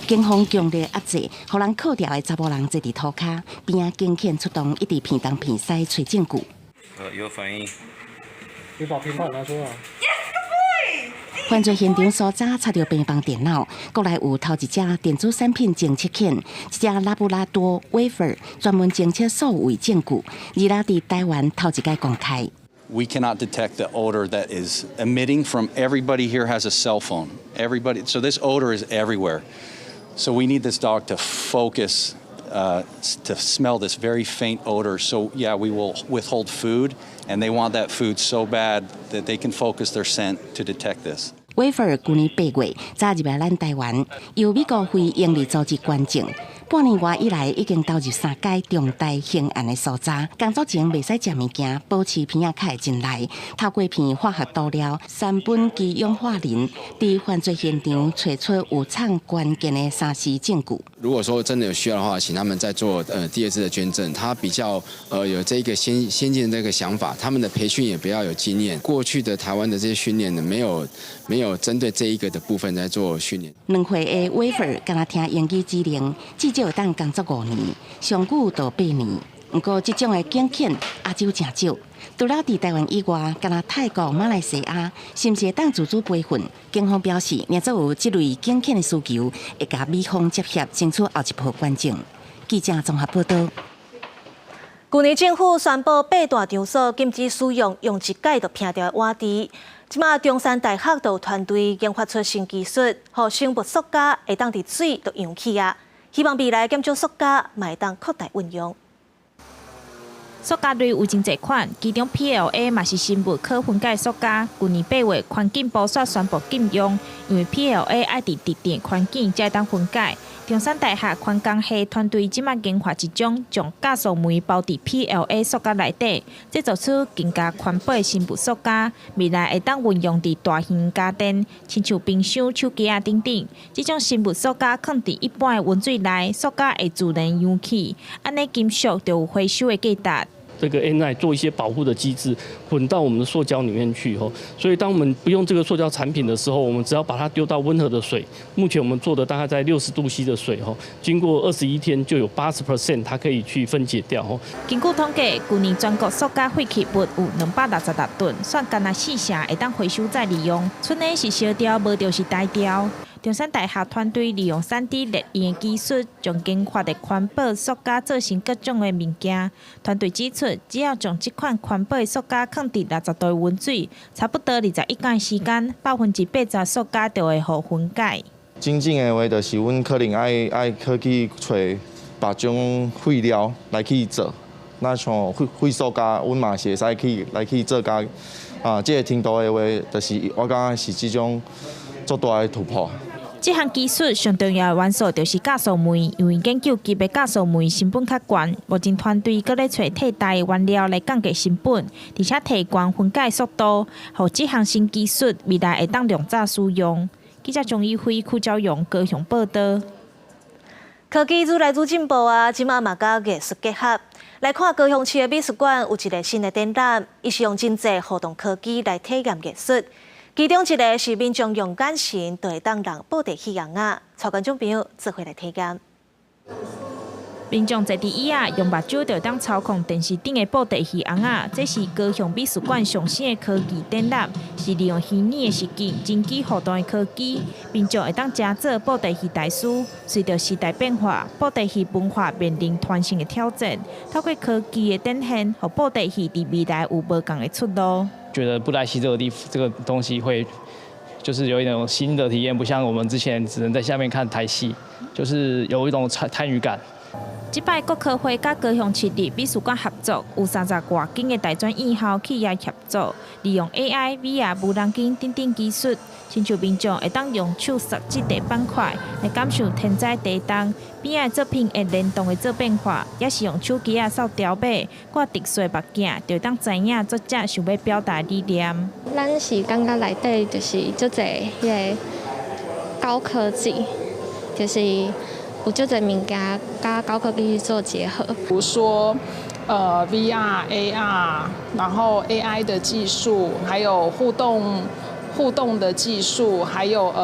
警方强烈压制，互人靠调的查某人坐伫涂骹边仔，警犬出动，一直骗东骗西找证据。有反应。你把平板拿出来。犯罪现场所在查到病房电脑，国内有头一只电子产品侦测犬，一只拉布拉多 Wafer 专门侦测所有伪证据，而拉伫台湾头一届公开。We cannot detect the odor that is emitting from everybody here has a cell phone. Everybody, so this odor is everywhere. So we need this dog to focus, to smell this very faint odor. So yeah, we will withhold food, and they want that food so bad that they can focus their scent to detect this. Wafer 去年8月早入来咱台湾，由美国非营利组织捐赠。半年外以来，已经投入3届重大刑案的搜查。工作前袂使食物件，保持鼻仔卡进来。透过片化学涂料、3苯基氧化磷，伫犯罪现场找出有藏关键的3C证据。如果说真的有需要的话，请他们再做第2次的捐赠。他比较有这个先进的这个想法，他们的培训也比较有经验。过去的台湾的这些训练呢，没有针对这一个的部分在做训练。2岁的 Wafer 敢若听英语指令，至少有当工作5年，上久到8年。不过，这种的警犬亚洲真少，除了伫台湾以外，敢若泰国、马来西亚，甚至会当自主培训。警方表示，若做有这类警犬的需求，会甲美方接洽，争取后一波捐赠。记者综合报道。去年政府宣布8大场所禁止使用用一届就拼掉的碗池，即马中山大学就有团队研发出新技术，让生物塑胶会当伫水就溶去啊。希望未来减少塑胶，嘛会当扩大运用。塑胶类有真侪款，其中 PLA 嘛是生物可分解塑胶。去年8月，环境部宣布禁用，因为 PLA 爱伫特定环境才会当分解。中山大学环工系团队即马研发一种将加速酶包伫 PLA 塑胶内底，制作出更加环保的生物塑胶，未来会当运用伫大型家电，亲像冰箱、手机等等。这种生物塑胶放伫一般的温水内，塑胶会自然溶去，安尼金属就有回收的价值。这个 N9 做一些保护的机制，混到我们的塑胶里面去所以当我们不用这个塑胶产品的时候，我们只要把它丢到温和的水。目前我们做的大概在60度C 的水经过21天就有80%它可以去分解掉根据统计，去年全国塑胶废弃物有266吨，算干那4成会当回收再利用。剩的是小条，无就是大条。中山大学团队利用3D 列印的技术，将研发的环保塑胶做成各种的物件。团队指出，只要将这款环保的塑胶放伫60度的温水，差不多21天时间，80%塑胶就会互分解。真正的话，就是阮可能爱去找别种废料来去做。那像废塑胶，阮嘛是会使来去做甲这个程度的话，就是我感觉是这种足大的突破。这项技术上重要的元素就是加速酶，因为研究级别加速酶成本较悬，目前团队搁咧找替代的原料来降低成本，而且提高分解速度，让这项新技术未来会当量早使用。记者钟义辉、邱昭勇高雄报道。科技愈来愈进步啊，即马嘛甲艺术结合。来看高雄市的美术馆有一个新的展览，伊是用真侪互动科技来体验艺术。其中一个是民众用眼神就会当让布袋戏红仔，带观众朋友做伙来体验。民众坐伫椅仔，用目睭就当操控电视顶的布袋戏红仔。这是高雄美术馆上新的科技展览，是利用虚拟的实境、真机互动的科技，民众会当加做布袋戏大师。随着时代变化，布袋戏文化面临全新的挑战。透过科技的展现，让布袋戏伫未来有无同的出路。觉得布袋戏这个东西会，就是有一种新的体验，不像我们之前只能在下面看台戏，就是有一种参与感。这摆国科会甲高雄市立美术馆合作，有30外间的大专院校企业合作，利用 AI、VR、无人机等等技术，亲像民众会当用手扫这个板块来感受天灾地动，边仔作品会联动的做变化，也是用手机扫条码，挂特殊目镜，就当知影作者想要表达理念。咱是感觉内底就是足侪个高科技，就是有足侪物件甲高科技去做结合，比如说VR、AR， 然后 AI 的技术，还有互动的技术，还有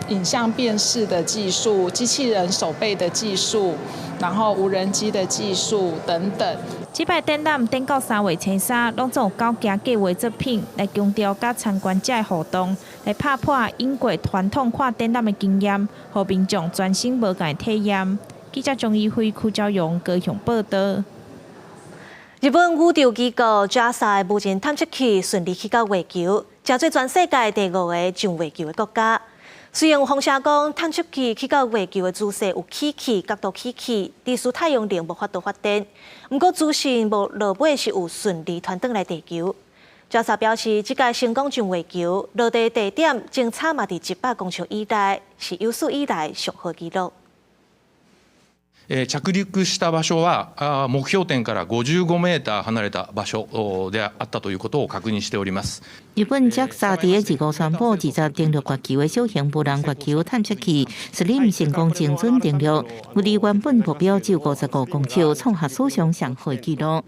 影像辨识的技术、机器人手背的技术，然后无人机的技术等等。这摆展览展到3月初3，拢总有9件计划作品来强调甲参观者的互动，来打破英国传统看展览的经验，让民众全新无同的体验。记者钟义辉、邱昭勇高雄报道。日本宇宙机构 JAXA 的无人探测器顺利去到月球，成做全世界第5个上月球的国家。虽然有风声讲探测器去到月球的姿势有起起、角度起起，地属太阳能无法度发电，不过资讯无落尾是有顺利传转来地球。JAXA 表示，这届成功上月球，落地地点正差嘛伫100公尺以内，是有史以来上好纪录。着陸した場所は目標点から55メーター離れた場所であったということを確認しております。日本 JAXA 伫2月宣布20登陸月球的小型無人月球探測器，SLIM 成功精準登陸，距離原本目標只有55公尺，創下史上上好紀錄。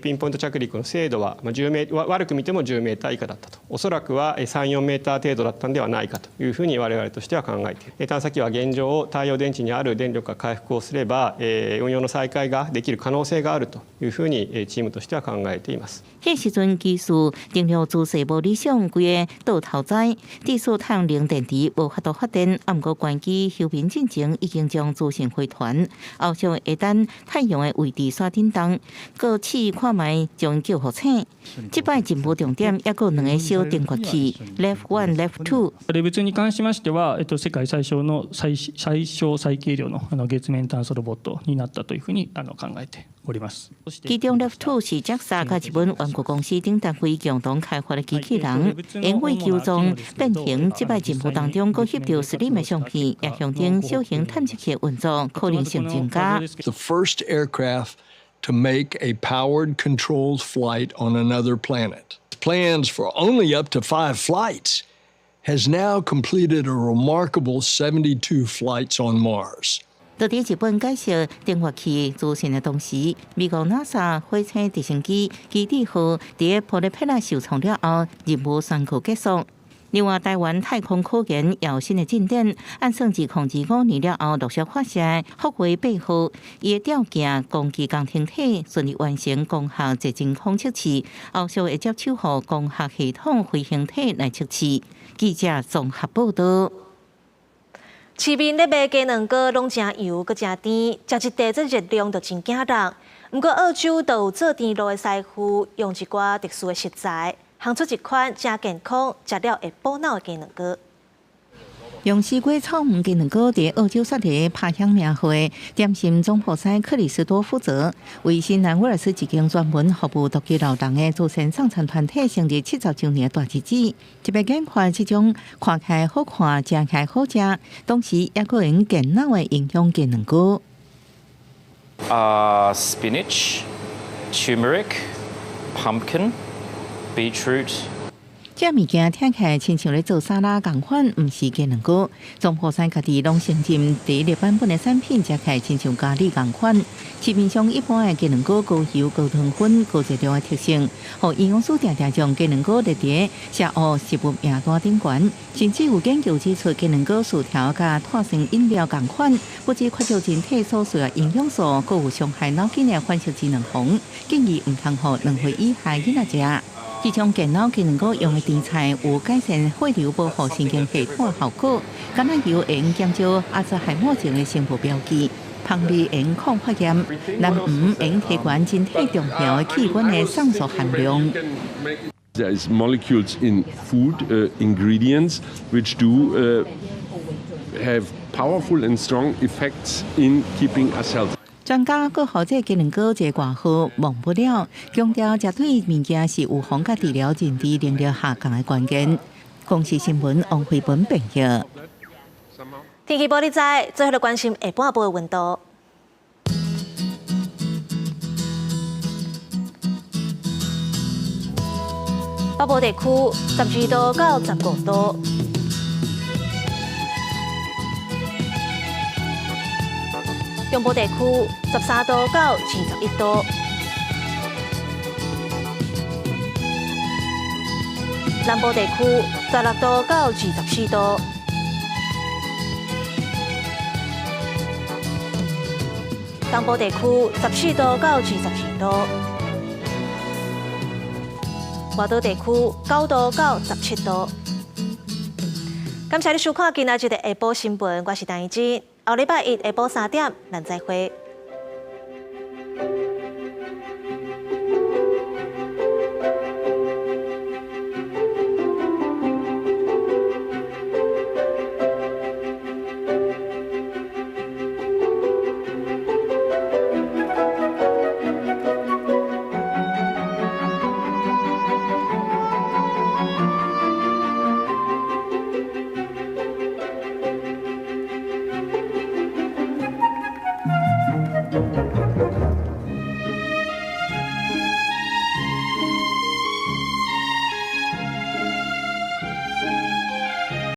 ピンポイント着陸の精度は悪く見ても10メーター以下だったと。おそらくは3、4メーター程度だったんではないかというふうに我々としては考えている。探査機は現状太陽電池にある電力が回復をすればば、運用の再開ができる可能性があるというふうにチームとしては考えています。迄时阵技术电力姿势无理想，规个倒头栽，致使太阳能电池无法度发电。啊，毋过关机休眠进程已经将自行回传，后续会等太阳的位置线振动，各试看卖将救护车。即摆进步重点也有2个小定格器 ，Left One、Left Two。レベルに関しましては、世界最小の最小最軽量の月面探査ロボットになったというふうに考えております。其中 Left Two 是JAXA 甲日本万国公司等单位共同开发的机器人，因为球状变形，即摆进步当中，佫翕到Slim的相片，也象征小型探测器的运作可能性增加。The first aircraft to make a powered controlled flight on another planet. Plans for only up to 5 flights has now completed a remarkable 72 flights on Mars. 在日本介绍定位器资讯的同时，美国 NASA 火星直升机基地号在普利佩拉受创了后，任务宣告结束。另外，台湾太空科研也有新的进展，按算自2025年了后陆续发射福卫8号，伊的吊架攻击工天体顺利完成攻下结晶空测试，后续会接手予攻下系统飞行体来测试。记者综合报道。市面咧卖鸡卵糕拢真油，搁真甜，食一袋这热量就真惊人。不过澳洲就有做甜露的师傅，用一寡特殊的食材，烘出一款真健康、食了会补脑的鸡卵糕。用西瓜草莓鸡卵糕在澳洲设立拍响名讳，点心总铺师克里斯多负责，为新南威尔斯一间专门服务独居老人的祖先送餐团体成立70周年大日子，特别研发这种看起来好看、食起来好食，同时也个人健脑的营养鸡卵糕。Spinach, turmeric, pumpkin, beetroot. 这物件听起来亲像咧做沙拉共款，毋是鸡卵糕。总铺师家己拢承认，第一版本的产品食起来亲像咖喱共款。市面上一般的鸡卵糕高油、高糖分、高热量的特性，互营养师常常将鸡卵糕列伫食物食物名单顶悬。甚至有研究指出，鸡卵糕薯条甲碳酸饮料共款，不只缺少人体所需的营养素，佫有伤害脑筋的反式机能红，建议毋通互2岁以下囡仔食。这种健脑鸡卵糕用的甜菜有改善血流、保护神经系统的效果，橄榄油会减少阿兹海默症的生物标记，香味会抗发炎，蓝鱼会提悬人体重要的器官的上述含量。There is molecules in food ingredients which do have powerful and strong effects in keeping us healthy. 专家搁予这鸡卵糕一个外号忘不了，强调食对物件是预防甲治疗认知能力下降的关键。公视新闻王慧文报道。天气报你知，最后来关心下半部的温度。北部地区12度到15度。中部地区13度到21度，南部地区16度到24度，东部地区14度到22度，外岛地区9度到17度。感谢你收看今仔日的下晡新闻，我是陈怡真。后礼拜一下晡3点，咱再会。